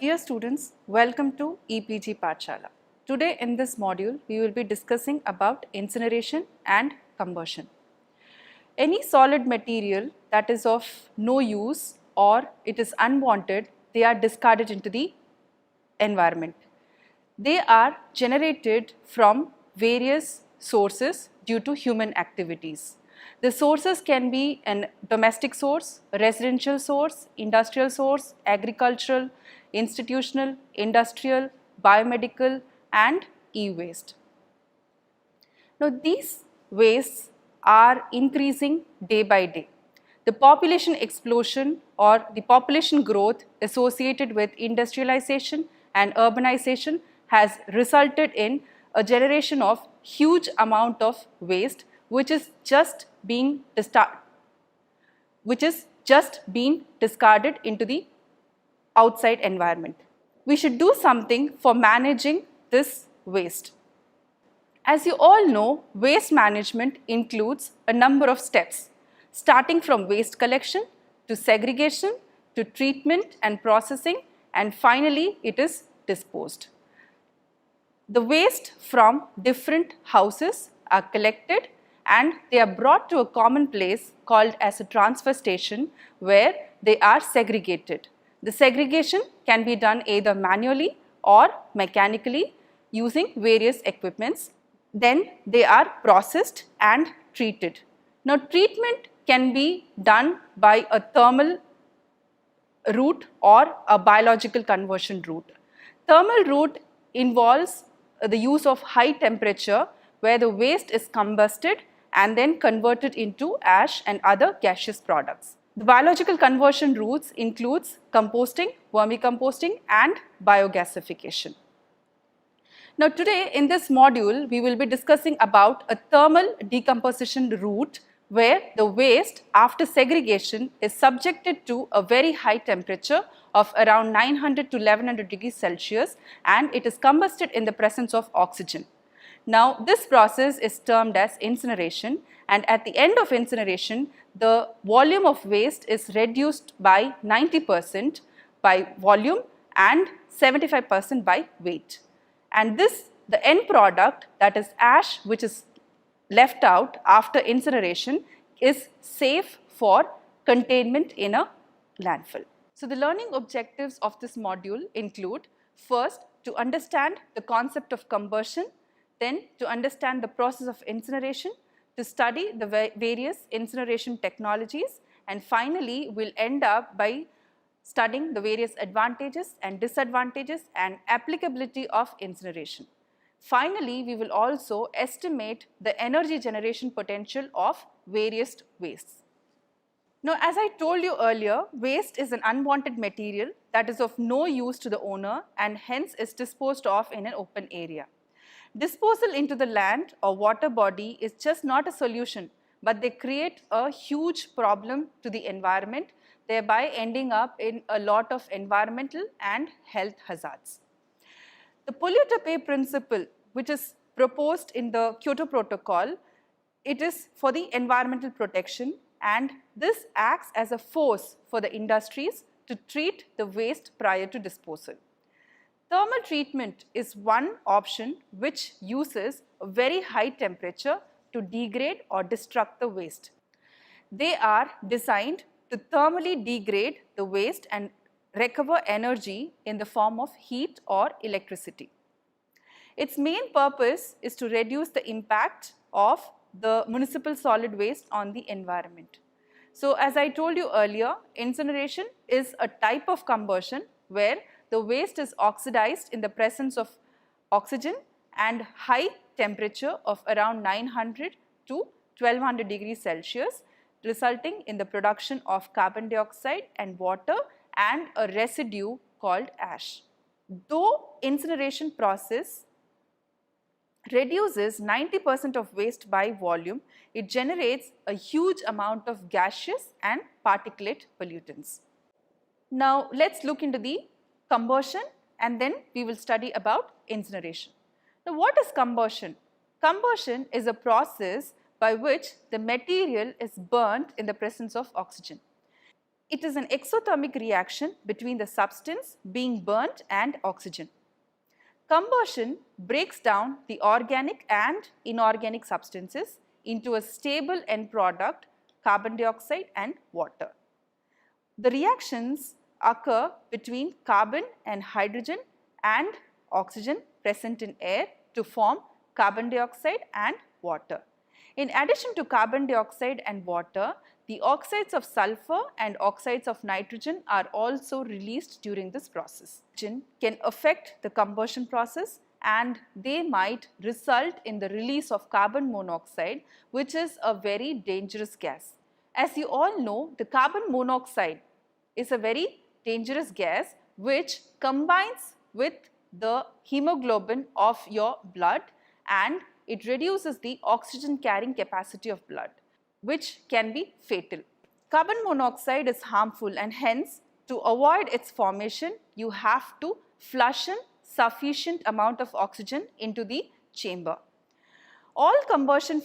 Dear students, welcome to EPG Pathshala. Today in this module, we will be discussing about incineration and combustion. Any solid material that is of no use or it is unwanted, they are discarded into the environment. They are generated from various sources due to human activities. The sources can be a domestic source, a residential source, industrial source, agricultural, institutional, industrial, biomedical and e-waste. Now these wastes are increasing day by day. The population explosion or the population growth associated with industrialization and urbanization has resulted in a generation of huge amount of waste which is just being discarded into the outside environment. We should do something for managing this waste. As you all know, waste management includes a number of steps, starting from waste collection to segregation to treatment and processing, and finally it is disposed. The waste from different houses are collected and they are brought to a common place called as a transfer station where they are segregated. The segregation can be done either manually or mechanically using various equipments. Then they are processed and treated. Now treatment can be done by a thermal route or a biological conversion route. Thermal route involves the use of high temperature where the waste is combusted and then converted into ash and other gaseous products. The biological conversion routes includes composting, vermicomposting and biogasification. Now today in this module, we will be discussing about a thermal decomposition route where the waste after segregation is subjected to a very high temperature of around 900 to 1100 degrees Celsius and it is combusted in the presence of oxygen. Now this process is termed as incineration, and at the end of incineration, the volume of waste is reduced by 90% by volume and 75% by weight. And the end product, that is ash which is left out after incineration, is safe for containment in a landfill. So the learning objectives of this module include: first, to understand the concept of combustion, then to understand the process of incineration, to study the various incineration technologies, and finally we'll end up by studying the various advantages and disadvantages and applicability of incineration. Finally, we will also estimate the energy generation potential of various wastes. Now, as I told you earlier, waste is an unwanted material that is of no use to the owner and hence is disposed of in an open area. Disposal into the land or water body is just not a solution, but they create a huge problem to the environment, thereby ending up in a lot of environmental and health hazards. The polluter pay principle, which is proposed in the Kyoto Protocol, it is for the environmental protection, and this acts as a force for the industries to treat the waste prior to disposal. Thermal treatment is one option which uses a very high temperature to degrade or destruct the waste. They are designed to thermally degrade the waste and recover energy in the form of heat or electricity. Its main purpose is to reduce the impact of the municipal solid waste on the environment. So as I told you earlier, incineration is a type of combustion where the waste is oxidized in the presence of oxygen and high temperature of around 900 to 1200 degrees Celsius, resulting in the production of carbon dioxide and water and a residue called ash. Though incineration process reduces 90% of waste by volume, it generates a huge amount of gaseous and particulate pollutants. Now let's look into the combustion and then we will study about incineration. Now what is combustion? Combustion is a process by which the material is burnt in the presence of oxygen. It is an exothermic reaction between the substance being burnt and oxygen. Combustion breaks down the organic and inorganic substances into a stable end product, carbon dioxide and water. The reactions occur between carbon and hydrogen and oxygen present in air to form carbon dioxide and water. In addition to carbon dioxide and water, the oxides of sulfur and oxides of nitrogen are also released during this process. Can affect the combustion process and they might result in the release of carbon monoxide, which is a very dangerous gas. As you all know, the carbon monoxide is a very dangerous gas which combines with the hemoglobin of your blood and it reduces the oxygen carrying capacity of blood, which can be fatal. Carbon monoxide is harmful and hence to avoid its formation, you have to flush in sufficient amount of oxygen into the chamber. All combustion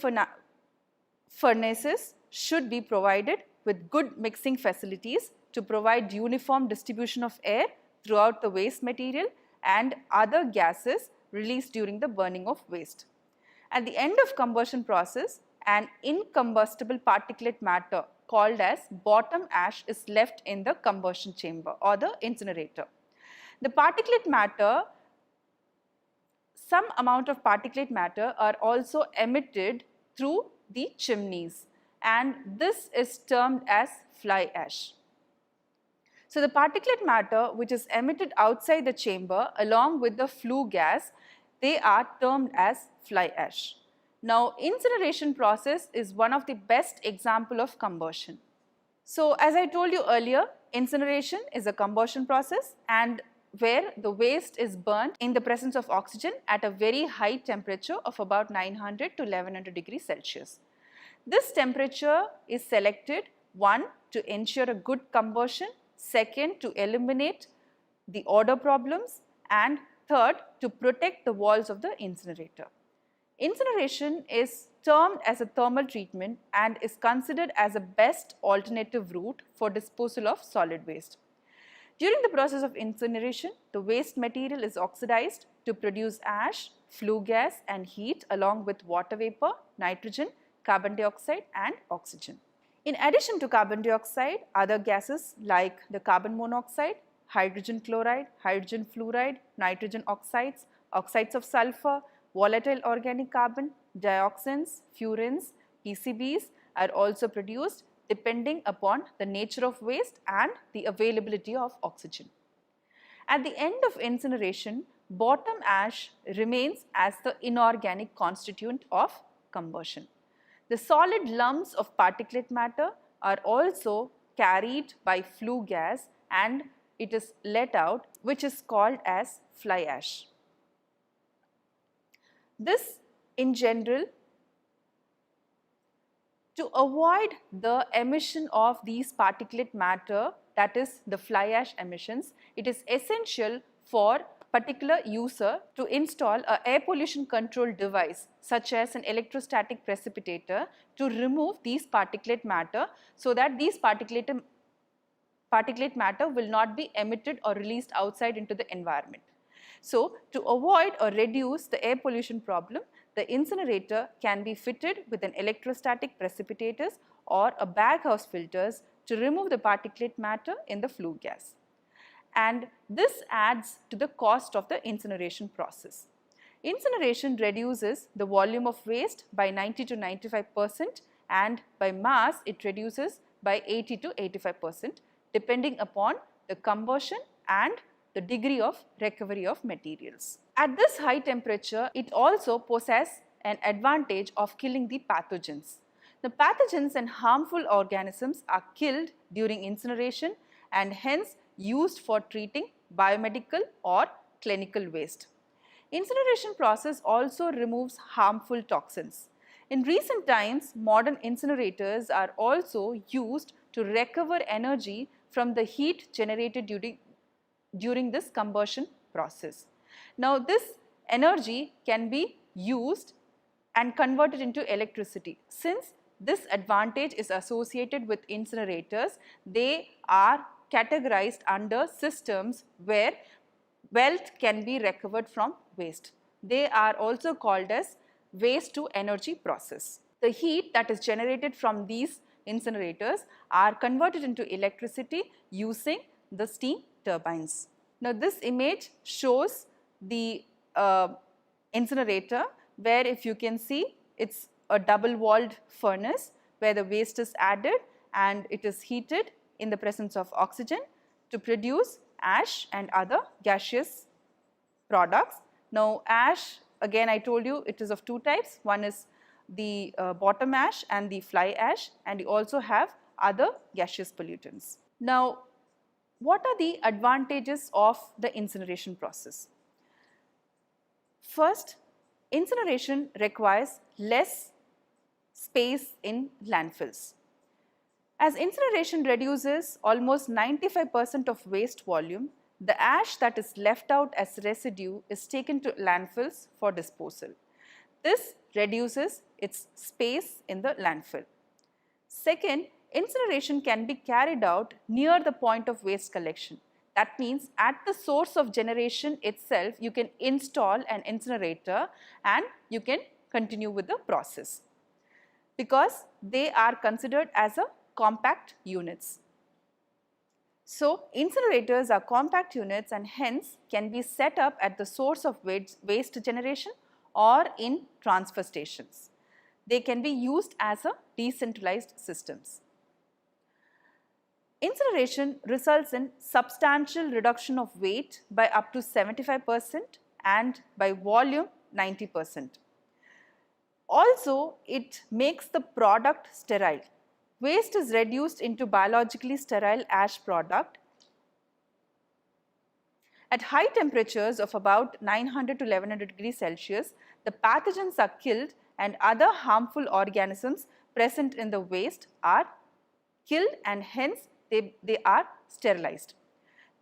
furnaces should be provided with good mixing facilities to provide uniform distribution of air throughout the waste material and other gases released during the burning of waste. At the end of combustion process, an incombustible particulate matter called as bottom ash is left in the combustion chamber or the incinerator. The particulate matter, some amount of particulate matter are also emitted through the chimneys and this is termed as fly ash. So the particulate matter which is emitted outside the chamber along with the flue gas, they are termed as fly ash. Now incineration process is one of the best example of combustion. So as I told you earlier, incineration is a combustion process and where the waste is burnt in the presence of oxygen at a very high temperature of about 900 to 1100 degrees Celsius. This temperature is selected, one, to ensure a good combustion, second, to eliminate the odor problems, and third, to protect the walls of the incinerator. Incineration is termed as a thermal treatment and is considered as a best alternative route for disposal of solid waste. During the process of incineration, the waste material is oxidized to produce ash, flue gas and heat along with water vapor, nitrogen, carbon dioxide and oxygen. In addition to carbon dioxide, other gases like the carbon monoxide, hydrogen chloride, hydrogen fluoride, nitrogen oxides, oxides of sulfur, volatile organic carbon, dioxins, furans, PCBs are also produced depending upon the nature of waste and the availability of oxygen. At the end of incineration, bottom ash remains as the inorganic constituent of combustion. The solid lumps of particulate matter are also carried by flue gas and it is let out, which is called as fly ash. This in general, to avoid the emission of these particulate matter, that is the fly ash emissions, it is essential for particular user to install a air pollution control device such as an electrostatic precipitator to remove these particulate matter so that these particulate matter will not be emitted or released outside into the environment. So to avoid or reduce the air pollution problem, the incinerator can be fitted with an electrostatic precipitators or a baghouse filters to remove the particulate matter in the flue gas. And this adds to the cost of the incineration process. Incineration reduces the volume of waste by 90 to 95% and by mass it reduces by 80 to 85% depending upon the combustion and the degree of recovery of materials. At this high temperature, it also possesses an advantage of killing the pathogens. The pathogens and harmful organisms are killed during incineration and hence used for treating biomedical or clinical waste. Incineration process also removes harmful toxins. In recent times, modern incinerators are also used to recover energy from the heat generated during this combustion process. Now this energy can be used and converted into electricity since this advantage is associated with incinerators. They are categorized under systems where wealth can be recovered from waste. They are also called as waste to energy process. The heat that is generated from these incinerators are converted into electricity using the steam turbines. Now this image shows the incinerator, where if you can see, it's a double walled furnace where the waste is added and it is heated in the presence of oxygen to produce ash and other gaseous products. Now ash, again I told you, it is of two types. One is the bottom ash and the fly ash, and you also have other gaseous pollutants. Now what are the advantages of the incineration process? First, incineration requires less space in landfills. As incineration reduces almost 95% of waste volume, the ash that is left out as residue is taken to landfills for disposal. This reduces its space in the landfill. Second, incineration can be carried out near the point of waste collection. That means at the source of generation itself, you can install an incinerator and you can continue with the process, because they are considered as a compact units. So incinerators are compact units and hence can be set up at the source of waste generation or in transfer stations. They can be used as a decentralized systems. Incineration results in substantial reduction of weight by up to 75% and by volume 90%. Also, it makes the product sterile. Waste is reduced into biologically sterile ash product. At high temperatures of about 900 to 1100 degrees Celsius, the pathogens are killed and other harmful organisms present in the waste are killed, and hence they are sterilized.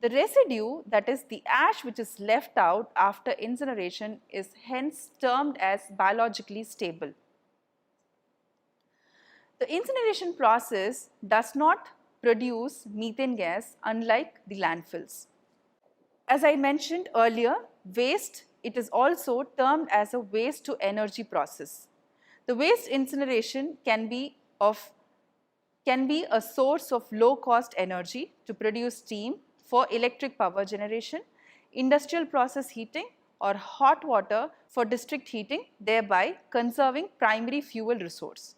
The residue, that is the ash which is left out after incineration, is hence termed as biologically stable. The incineration process does not produce methane gas unlike the landfills. As I mentioned earlier, waste, it is also termed as a waste to energy process. The waste incineration can be a source of low cost energy to produce steam for electric power generation, industrial process heating, or hot water for district heating, thereby conserving primary fuel resource.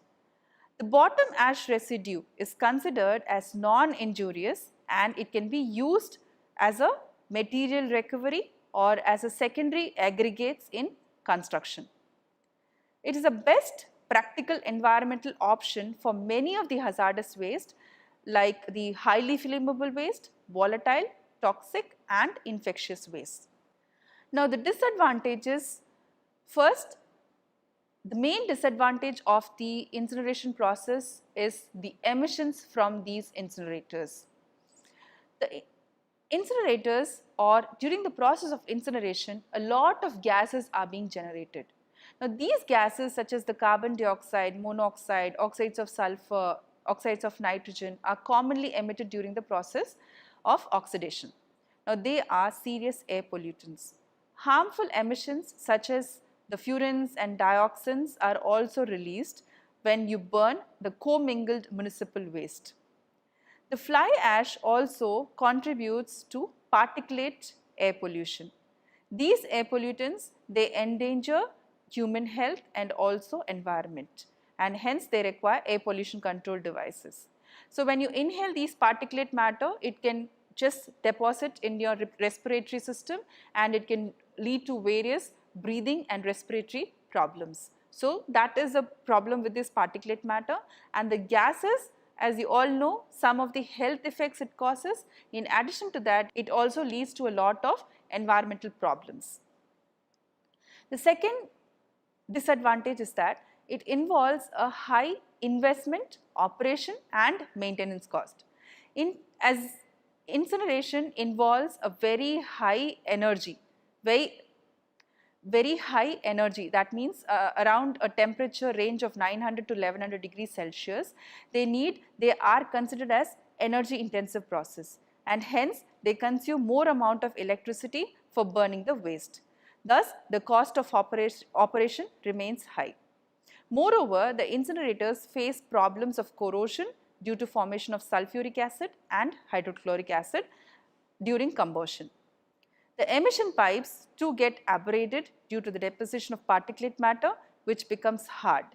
The bottom ash residue is considered as non-injurious and it can be used as a material recovery or as a secondary aggregates in construction. It is the best practical environmental option for many of the hazardous waste like the highly flammable waste, volatile, toxic and infectious waste. Now the disadvantages, first, the main disadvantage of the incineration process is the emissions from these incinerators. The incinerators, or during the process of incineration, a lot of gases are being generated. Now these gases such as the carbon dioxide, monoxide, oxides of sulfur, oxides of nitrogen are commonly emitted during the process of oxidation. Now they are serious air pollutants. Harmful emissions such as the furans and dioxins are also released when you burn the commingled municipal waste. The fly ash also contributes to particulate air pollution. These air pollutants, they endanger human health and also environment, and hence they require air pollution control devices. So when you inhale these particulate matter, it can just deposit in your respiratory system and it can lead to various breathing and respiratory problems. So that is a problem with this particulate matter, and the gases, as you all know, some of the health effects it causes. In addition to that, it also leads to a lot of environmental problems. The second disadvantage is that it involves a high investment, operation and maintenance cost. As incineration involves a very high energy, very high energy, that means around a temperature range of 900 to 1100 degrees Celsius, they are considered as energy intensive process, and hence they consume more amount of electricity for burning the waste. Thus, the cost of operation remains high. Moreover, the incinerators face problems of corrosion due to formation of sulfuric acid and hydrochloric acid during combustion. The emission pipes too get abrated due to the deposition of particulate matter, which becomes hard.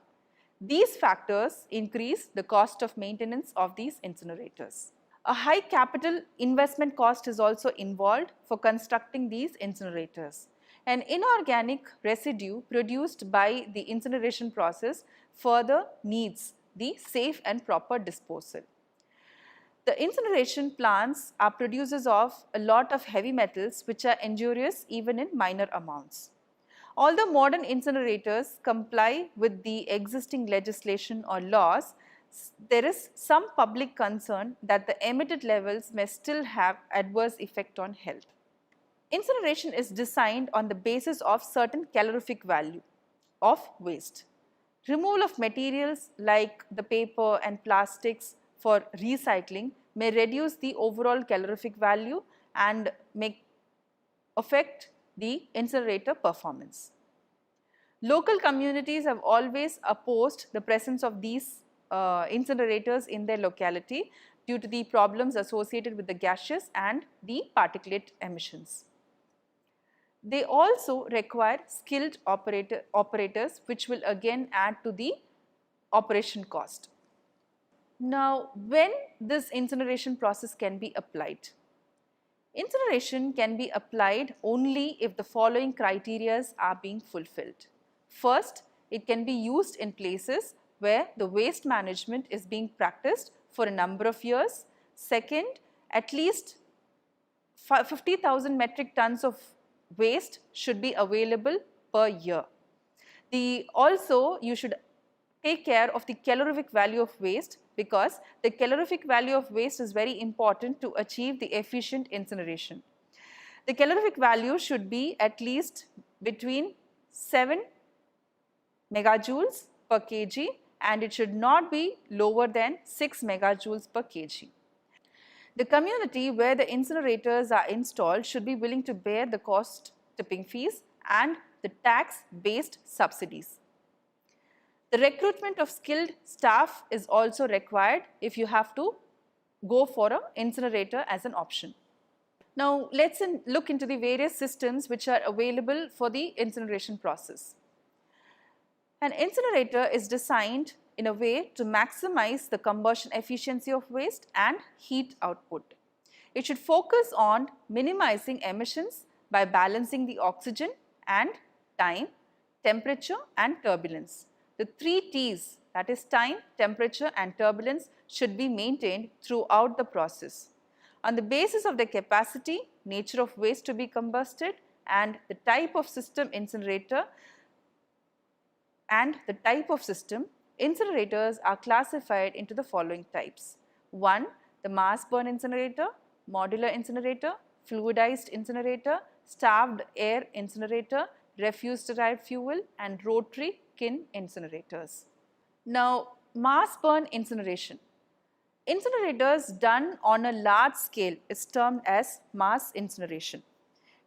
These factors increase the cost of maintenance of these incinerators. A high capital investment cost is also involved for constructing these incinerators. An inorganic residue produced by the incineration process further needs the safe and proper disposal. The incineration plants are producers of a lot of heavy metals which are injurious even in minor amounts. Although modern incinerators comply with the existing legislation or laws, there is some public concern that the emitted levels may still have adverse effect on health. Incineration is designed on the basis of certain calorific value of waste. Removal of materials like the paper and plastics for recycling may reduce the overall calorific value and may affect the incinerator performance. Local communities have always opposed the presence of these incinerators in their locality due to the problems associated with the gaseous and the particulate emissions. They also require skilled operators, which will again add to the operation cost. Now, when this incineration process can be applied? Incineration can be applied only if the following criteria are being fulfilled. First, it can be used in places where the waste management is being practiced for a number of years. Second, at least 50,000 metric tons of waste should be available per year. Also, you should take care of the calorific value of waste, because the calorific value of waste is very important to achieve the efficient incineration. The calorific value should be at least between 7 megajoules per kg, and it should not be lower than 6 megajoules per kg. The community where the incinerators are installed should be willing to bear the cost tipping fees and the tax-based subsidies. The recruitment of skilled staff is also required if you have to go for an incinerator as an option. Now, let's look into the various systems which are available for the incineration process. An incinerator is designed in a way to maximize the combustion efficiency of waste and heat output. It should focus on minimizing emissions by balancing the oxygen and time, temperature and turbulence. The 3 T's, that is time, temperature and turbulence, should be maintained throughout the process. On the basis of the capacity, nature of waste to be combusted and the type of system incinerators are classified into the following types. 1. The mass burn incinerator, modular incinerator, fluidized incinerator, starved air incinerator, refuse derived fuel and rotary kiln incinerators. Now, mass burn incineration. Incinerators done on a large scale is termed as mass incineration.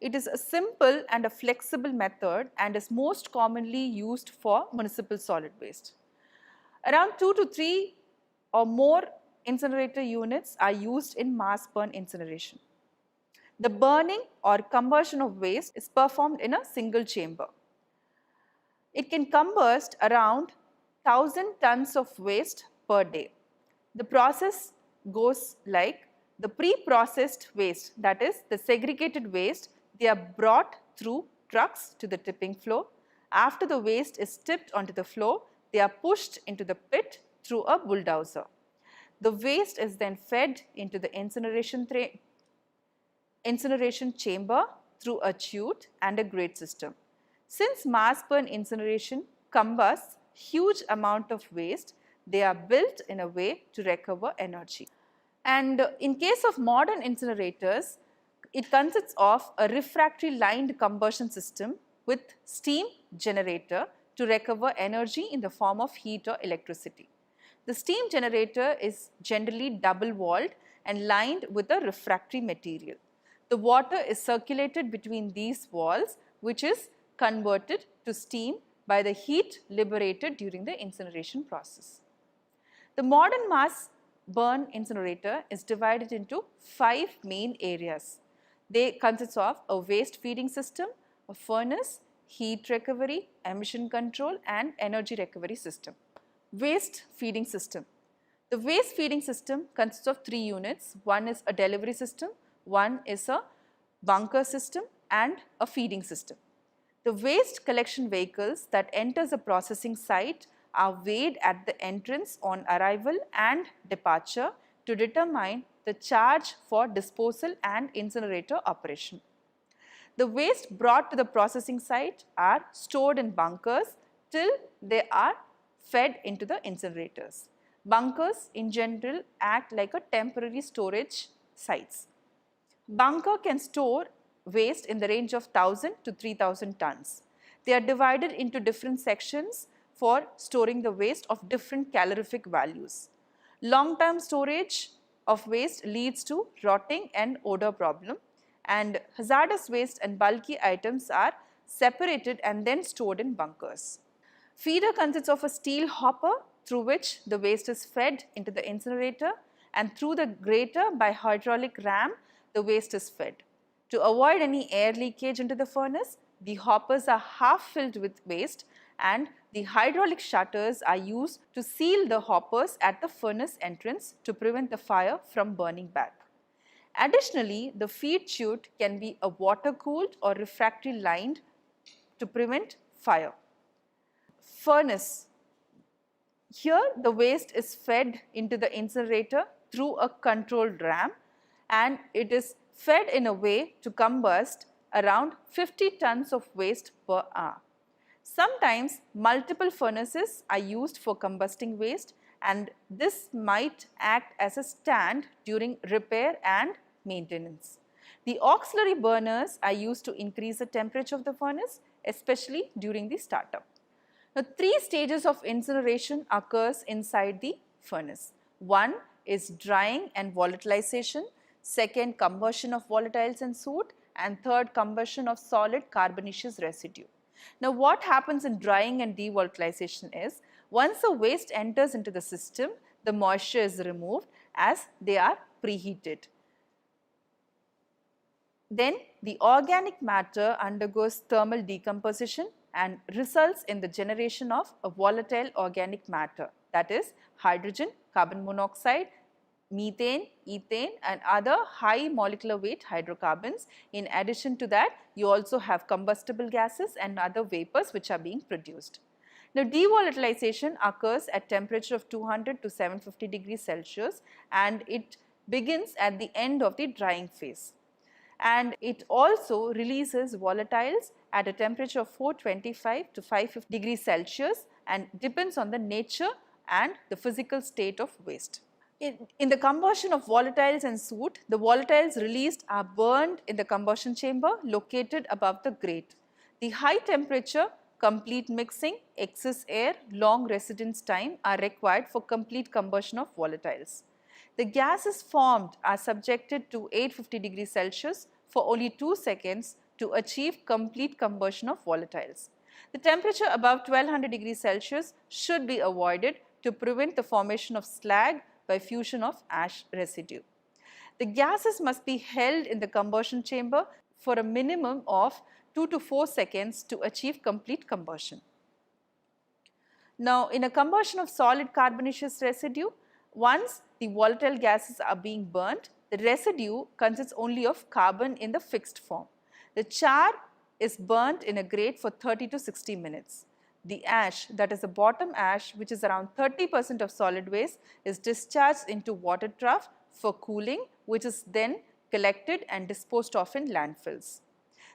It is a simple and a flexible method and is most commonly used for municipal solid waste. Around 2 to 3 or more incinerator units are used in mass burn incineration. The burning or combustion of waste is performed in a single chamber. It can combust around 1000 tons of waste per day. The process goes like: the pre-processed waste, that is the segregated waste, they are brought through trucks to the tipping floor. After the waste is tipped onto the floor, they are pushed into the pit through a bulldozer. The waste is then fed into the incineration chamber through a chute and a grate system. Since mass burn incineration combusts huge amount of waste, they are built in a way to recover energy. And in case of modern incinerators, it consists of a refractory lined combustion system with steam generator to recover energy in the form of heat or electricity. The steam generator is generally double-walled and lined with a refractory material. The water is circulated between these walls, which is converted to steam by the heat liberated during the incineration process. The modern mass burn incinerator is divided into 5 main areas. They consist of a waste feeding system, a furnace, heat recovery, emission control and energy recovery system. Waste feeding system. The waste feeding system consists of 3 units. One is a delivery system, one is a bunker system and a feeding system. The waste collection vehicles that enters a processing site are weighed at the entrance on arrival and departure to determine the charge for disposal and incinerator operation. The waste brought to the processing site are stored in bunkers till they are fed into the incinerators. Bunkers in general act like a temporary storage sites. Bunker can store waste in the range of 1000 to 3000 tons. They are divided into different sections for storing the waste of different calorific values. Long-term storage of waste leads to rotting and odor problem, and hazardous waste and bulky items are separated and then stored in bunkers. Feeder consists of a steel hopper through which the waste is fed into the incinerator, and through the grater by hydraulic ram the waste is fed. To avoid any air leakage into the furnace, the hoppers are half filled with waste and the hydraulic shutters are used to seal the hoppers at the furnace entrance to prevent the fire from burning back. Additionally, the feed chute can be a water cooled or refractory lined to prevent fire. Furnace. Here the waste is fed into the incinerator through a controlled ram and it is fed in a way to combust around 50 tons of waste per hour. Sometimes multiple furnaces are used for combusting waste and this might act as a stand during repair and maintenance. The auxiliary burners are used to increase the temperature of the furnace, especially during the startup. Now, 3 stages of incineration occurs inside the furnace. One is drying and volatilization, second combustion of volatiles and soot, and third combustion of solid carbonaceous residue. Now, what happens in drying and devolatilization is, once the waste enters into the system, the moisture is removed as they are preheated. Then the organic matter undergoes thermal decomposition and results in the generation of a volatile organic matter, that is hydrogen, carbon monoxide, methane, ethane and other high molecular weight hydrocarbons. In addition to that, you also have combustible gases and other vapors which are being produced. Now, devolatilization occurs at temperature of 200 to 750 degrees Celsius and it begins at the end of the drying phase. And it also releases volatiles at a temperature of 425 to 550 degrees Celsius and depends on the nature and the physical state of waste. In the combustion of volatiles and soot, the volatiles released are burned in the combustion chamber located above the grate. The high temperature, complete mixing, excess air, long residence time are required for complete combustion of volatiles. The gases formed are subjected to 850 degrees Celsius for only 2 seconds to achieve complete combustion of volatiles. The temperature above 1200 degrees Celsius should be avoided to prevent the formation of slag by fusion of ash residue. The gases must be held in the combustion chamber for a minimum of 2 to 4 seconds to achieve complete combustion. Now, in a combustion of solid carbonaceous residue, once the volatile gases are being burnt, the residue consists only of carbon in the fixed form. The char is burnt in a grate for 30 to 60 minutes. The ash, that is the bottom ash, which is around 30% of solid waste, is discharged into water trough for cooling, which is then collected and disposed of in landfills.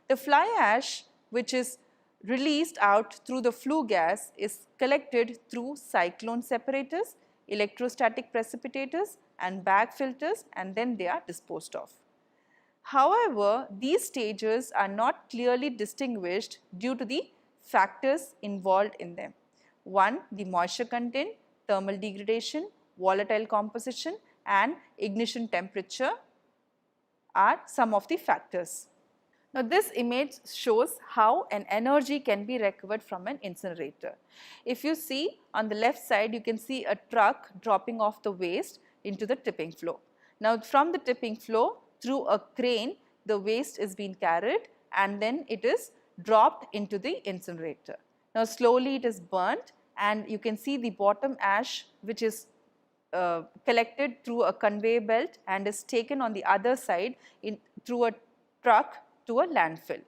The fly ash, which is released out through the flue gas, is collected through cyclone separators, electrostatic precipitators and bag filters, and then they are disposed of. However, these stages are not clearly distinguished due to the factors involved in them. One, the moisture content, thermal degradation, volatile composition and ignition temperature are some of the factors. Now, this image shows how an energy can be recovered from an incinerator. If you see on the left side, you can see a truck dropping off the waste into the tipping floor. Now, from the tipping floor through a crane, the waste is being carried and then it is dropped into the incinerator. Now, slowly it is burnt and you can see the bottom ash which is collected through a conveyor belt and is taken on the other side through a truck to a landfill.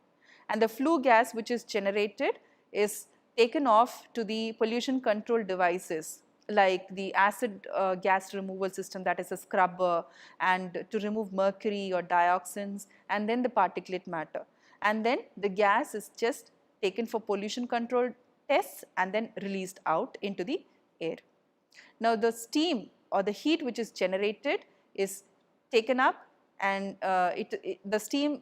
And the flue gas which is generated is taken off to the pollution control devices like the acid gas removal system, that is a scrubber, and to remove mercury or dioxins, and then the particulate matter. And then the gas is just taken for pollution control tests and then released out into the air. Now, the steam or the heat which is generated is taken up and the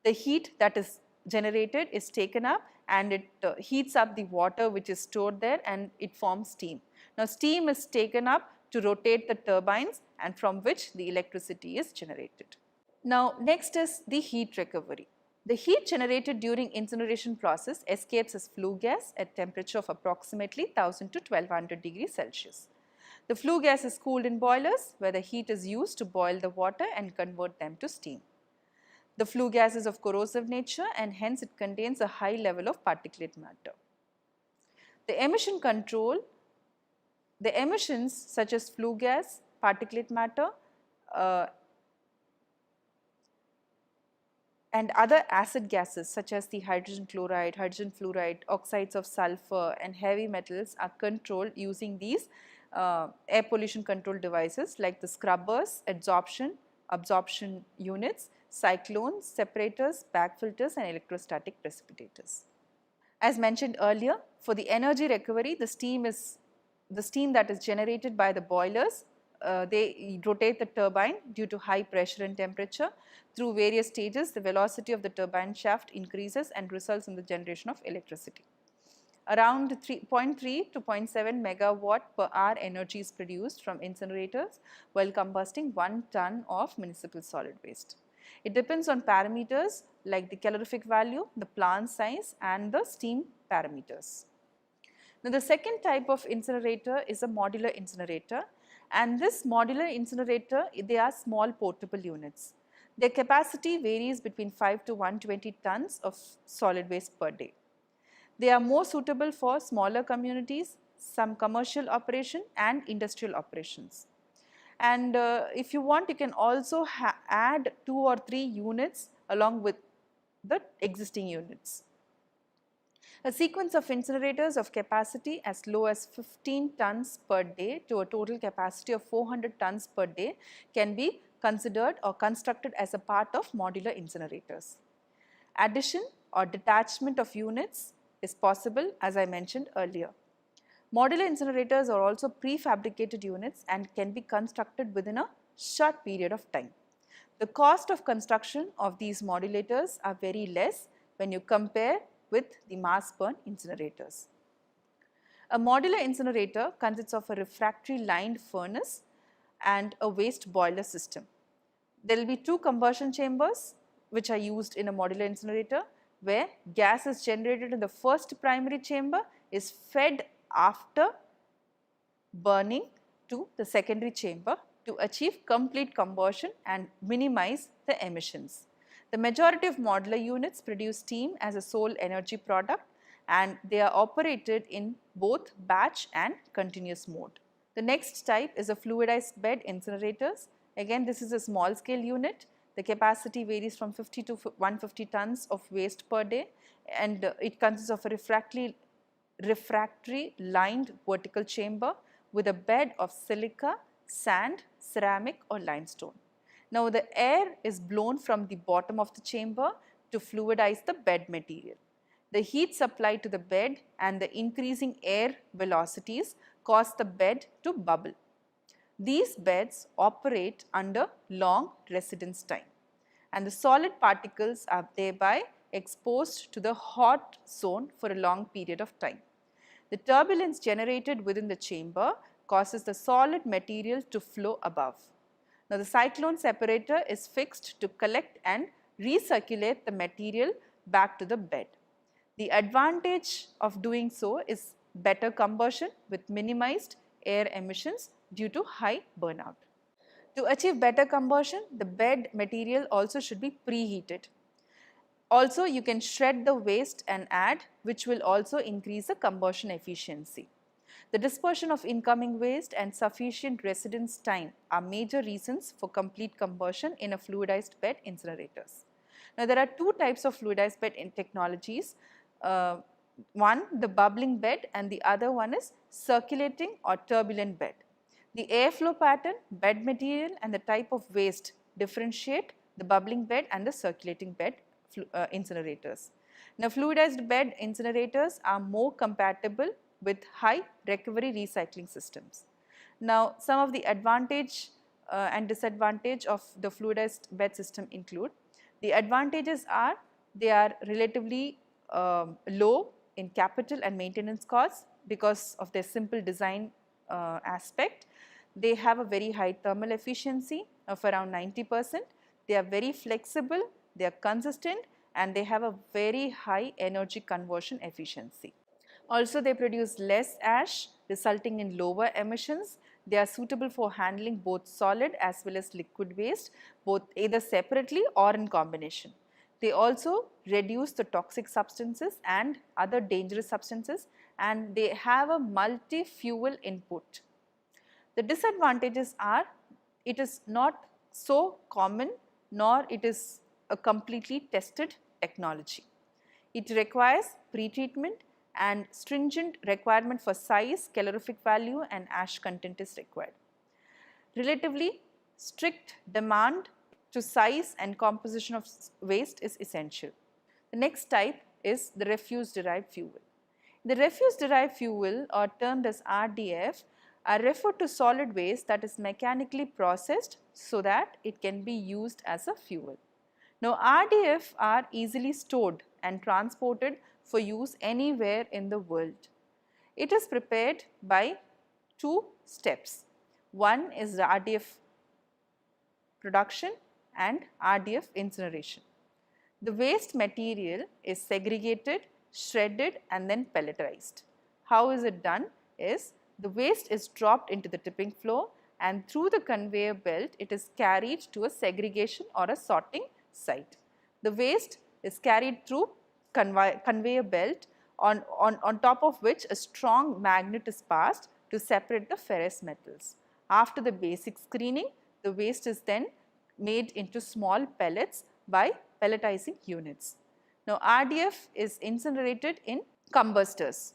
heat that is generated is taken up and it heats up the water which is stored there and it forms steam. Now, steam is taken up to rotate the turbines and from which the electricity is generated. Now, next is the heat recovery. The heat generated during incineration process escapes as flue gas at temperature of approximately 1000 to 1200 degrees Celsius. The flue gas is cooled in boilers where the heat is used to boil the water and convert them to steam. The flue gas is of corrosive nature and hence it contains a high level of particulate matter. The emission control, the emissions such as flue gas, particulate matter and other acid gases such as the hydrogen chloride, hydrogen fluoride, oxides of sulfur and heavy metals are controlled using these air pollution control devices like the scrubbers, absorption units, cyclones, separators, bag filters and electrostatic precipitators. As mentioned earlier, for the energy recovery, the steam that is generated by the boilers, they rotate the turbine due to high pressure and temperature. Through various stages, the velocity of the turbine shaft increases and results in the generation of electricity. Around 0.3 to 0.7 megawatt per hour energy is produced from incinerators while combusting 1 ton of municipal solid waste. It depends on parameters like the calorific value, the plant size and the steam parameters. Now, the second type of incinerator is a modular incinerator, and this modular incinerator, they are small portable units. Their capacity varies between 5 to 120 tons of solid waste per day. They are more suitable for smaller communities, some commercial operation and industrial operations. And if you want, you can also add 2 or 3 units along with the existing units. A sequence of incinerators of capacity as low as 15 tons per day to a total capacity of 400 tons per day can be considered or constructed as a part of modular incinerators. Addition or detachment of units is possible, as I mentioned earlier. Modular incinerators are also prefabricated units and can be constructed within a short period of time. The cost of construction of these modulators are very less when you compare with the mass burn incinerators. A modular incinerator consists of a refractory lined furnace and a waste boiler system. There will be 2 combustion chambers which are used in a modular incinerator, where gas is generated in the first primary chamber is fed after burning to the secondary chamber to achieve complete combustion and minimize the emissions. The majority of modular units produce steam as a sole energy product and they are operated in both batch and continuous mode. The next type is a fluidized bed incinerators. Again, this is a small scale unit. The capacity varies from 50 to 150 tons of waste per day and it consists of a refractory lined vertical chamber with a bed of silica, sand, ceramic or limestone. Now, the air is blown from the bottom of the chamber to fluidize the bed material. The heat supplied to the bed and the increasing air velocities cause the bed to bubble. These beds operate under long residence time. and the solid particles are thereby exposed to the hot zone for a long period of time. The turbulence generated within the chamber causes the solid material to flow above. Now, the cyclone separator is fixed to collect and recirculate the material back to the bed. The advantage of doing so is better combustion with minimized air emissions due to high burnout. To achieve better combustion, the bed material also should be preheated. Also, you can shred the waste and add, which will also increase the combustion efficiency. The dispersion of incoming waste and sufficient residence time are major reasons for complete combustion in a fluidized bed incinerators. Now, there are two types of fluidized bed technologies. One, the bubbling bed, and the other one is circulating or turbulent bed. The airflow pattern, bed material, and the type of waste differentiate the bubbling bed and the circulating bed incinerators. Now, fluidized bed incinerators are more compatible with high recovery recycling systems. Now, some of the advantage and disadvantage of the fluidized bed system include: the advantages are they are relatively low in capital and maintenance costs because of their simple design aspect. They have a very high thermal efficiency of around 90%. They are very flexible, they are consistent, and they have a very high energy conversion efficiency. Also, they produce less ash, resulting in lower emissions. They are suitable for handling both solid as well as liquid waste, both either separately or in combination. They also reduce the toxic substances and other dangerous substances, and they have a multi-fuel input. The disadvantages are it is not so common, nor it is a completely tested technology. It requires pretreatment, and stringent requirement for size, calorific value, and ash content is required. Relatively strict demand to size and composition of waste is essential. The next type is the refuse derived fuel. The refuse derived fuel, or termed as RDF, are referred to solid waste that is mechanically processed so that it can be used as a fuel. Now, RDF are easily stored and transported for use anywhere in the world. It is prepared by two steps. One is the RDF production and RDF incineration. The waste material is segregated, shredded, and then pelletized. How is it done? Is the waste is dropped into the tipping floor, and through the conveyor belt it is carried to a segregation or a sorting site. The waste is carried through conveyor belt on top of which a strong magnet is passed to separate the ferrous metals. After the basic screening, the waste is then made into small pellets by pelletizing units. Now, RDF is incinerated in combustors.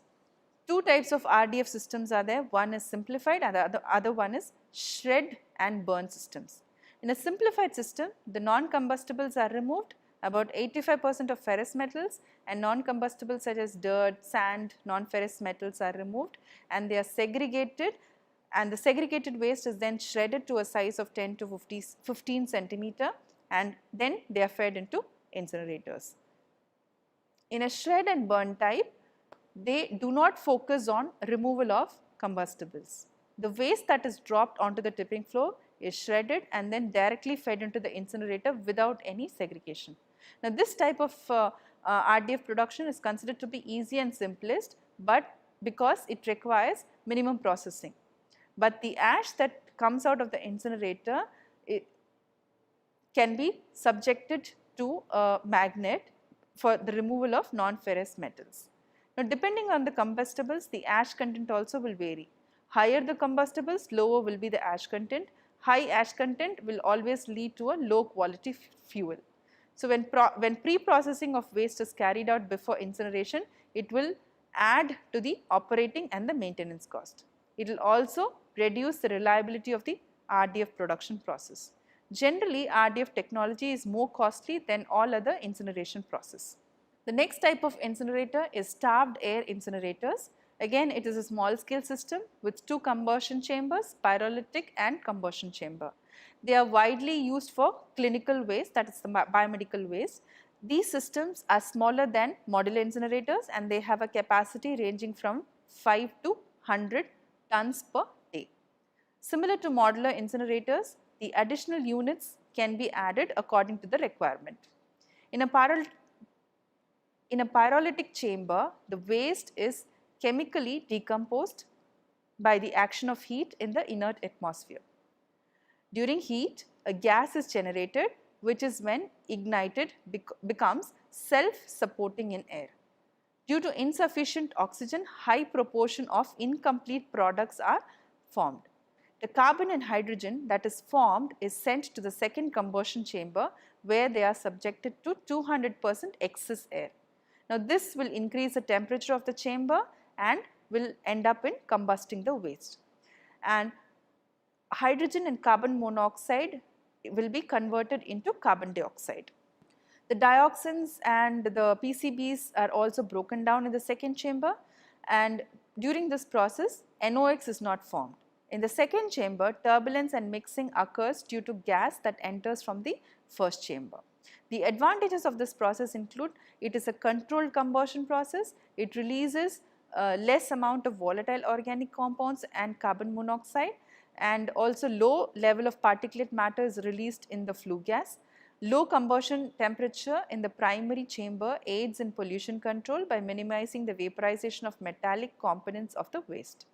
Two types of RDF systems are there. One is simplified and the other one is shred and burn systems. In a simplified system, the non-combustibles are removed. About 85% of ferrous metals and non-combustibles such as dirt, sand, non-ferrous metals are removed, and they are segregated, and the segregated waste is then shredded to a size of 10 to 15 centimeter, and then they are fed into incinerators. In a shred and burn type, they do not focus on removal of combustibles. The waste that is dropped onto the tipping floor is shredded and then directly fed into the incinerator without any segregation. Now, this type of RDF production is considered to be easy and simplest, but because it requires minimum processing. But the ash that comes out of the incinerator can be subjected to a magnet for the removal of non-ferrous metals. Now, depending on the combustibles, the ash content also will vary. Higher the combustibles, lower will be the ash content. High ash content will always lead to a low quality fuel. So, when pre-processing of waste is carried out before incineration, it will add to the operating and the maintenance cost. It will also reduce the reliability of the RDF production process. Generally, RDF technology is more costly than all other incineration process. The next type of incinerator is starved air incinerators. Again, it is a small scale system with two combustion chambers, pyrolytic and combustion chamber. They are widely used for clinical waste, that is the biomedical waste. These systems are smaller than modular incinerators and they have a capacity ranging from 5 to 100 tons per day. Similar to modular incinerators, the additional units can be added according to the requirement. In a pyrolytic chamber, the waste is chemically decomposed by the action of heat in the inert atmosphere. During heat, a gas is generated which is when ignited becomes self-supporting in air. Due to insufficient oxygen, high proportion of incomplete products are formed. The carbon and hydrogen that is formed is sent to the second combustion chamber where they are subjected to 200% excess air. Now this will increase the temperature of the chamber and will end up in combusting the waste. And hydrogen and carbon monoxide will be converted into carbon dioxide. The dioxins and the PCBs are also broken down in the second chamber, and during this process NOx is not formed. In the second chamber, turbulence and mixing occurs due to gas that enters from the first chamber. The advantages of this process include it is a controlled combustion process, it releases less amount of volatile organic compounds and carbon monoxide, and also low level of particulate matter is released in the flue gas. Low combustion temperature in the primary chamber aids in pollution control by minimizing the vaporization of metallic components of the waste.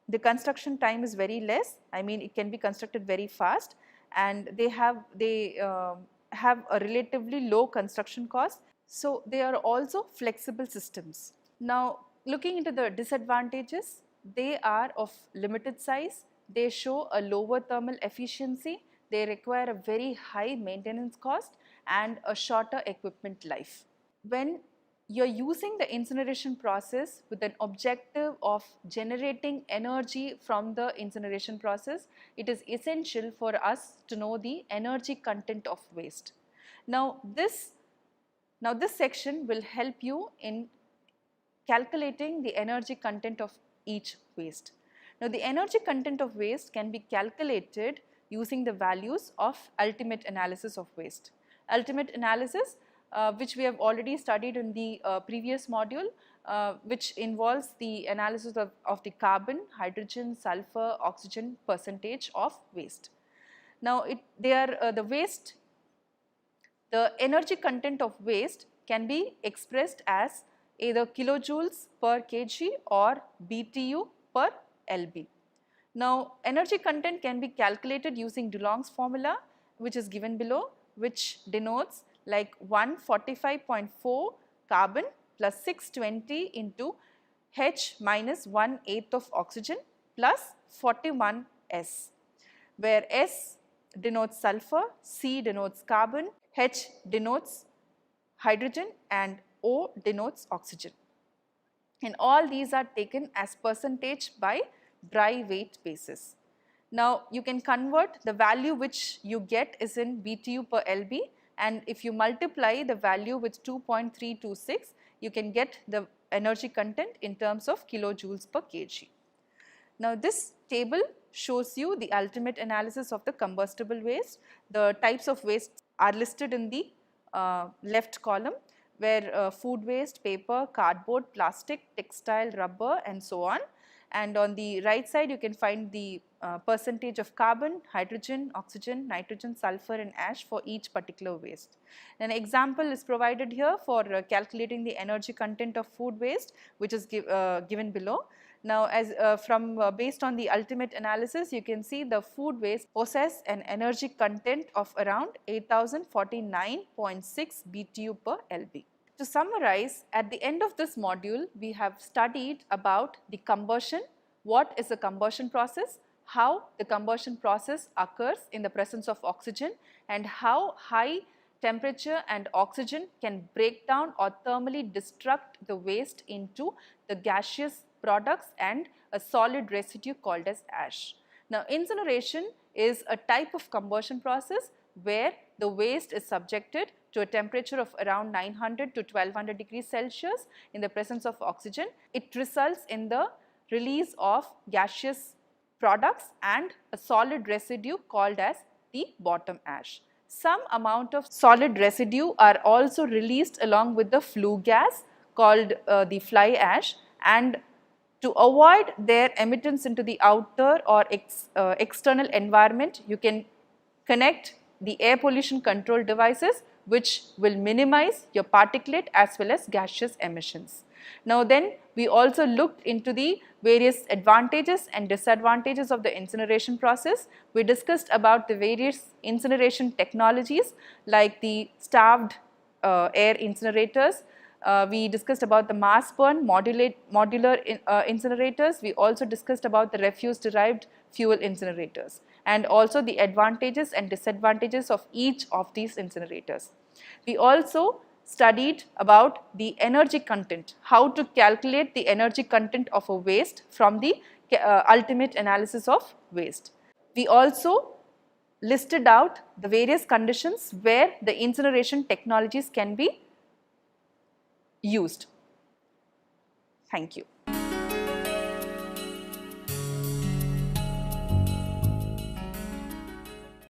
The construction time is very less, I mean it can be constructed very fast, and they have a relatively low construction cost. So they are also flexible systems. Now looking into the disadvantages, they are of limited size, they show a lower thermal efficiency, they require a very high maintenance cost and a shorter equipment life. When you are using the incineration process with an objective of generating energy from the incineration process, it is essential for us to know the energy content of waste. Now this section will help you in calculating the energy content of each waste. Now the energy content of waste can be calculated using the values of ultimate analysis of waste. Ultimate analysis, which we have already studied in the previous module, which involves the analysis of the carbon, hydrogen, sulfur, oxygen percentage of waste. Now the energy content of waste can be expressed as either kilojoules per kg or BTU per LB. Now energy content can be calculated using Dulong's formula, which is given below, which denotes like 145.4 carbon plus 620 into H minus 1/8 of oxygen plus 41 S, where S denotes sulfur, C denotes carbon, H denotes hydrogen and O denotes oxygen. And all these are taken as percentage by dry weight basis. Now you can convert the value which you get is in BTU per LB, and if you multiply the value with 2.326, you can get the energy content in terms of kilojoules per kg. Now this table shows you the ultimate analysis of the combustible waste. The types of waste are listed in the left column, where food waste, paper, cardboard, plastic, textile, rubber and so on. And on the right side you can find the percentage of carbon, hydrogen, oxygen, nitrogen, sulfur and ash for each particular waste. An example is provided here for calculating the energy content of food waste, which is given below. Now as based on the ultimate analysis, you can see the food waste possess an energy content of around 8049.6 BTU per LB. To summarize, at the end of this module, we have studied about the combustion, what is a combustion process, how the combustion process occurs in the presence of oxygen, and how high temperature and oxygen can break down or thermally destruct the waste into the gaseous products and a solid residue called as ash. Now, incineration is a type of combustion process where the waste is subjected to a temperature of around 900 to 1200 degrees Celsius in the presence of oxygen. It results in the release of gaseous products and a solid residue called as the bottom ash. Some amount of solid residue are also released along with the flue gas called the fly ash, and to avoid their emittance into the outer or external environment, you can connect the air pollution control devices which will minimize your particulate as well as gaseous emissions. Now then, we also looked into the various advantages and disadvantages of the incineration process. We discussed about the various incineration technologies like the starved air incinerators. We discussed about the mass burn modular incinerators. We also discussed about the refuse derived fuel incinerators and also the advantages and disadvantages of each of these incinerators. We also studied about the energy content, how to calculate the energy content of a waste from the ultimate analysis of waste. We also listed out the various conditions where the incineration technologies can be used. Thank you.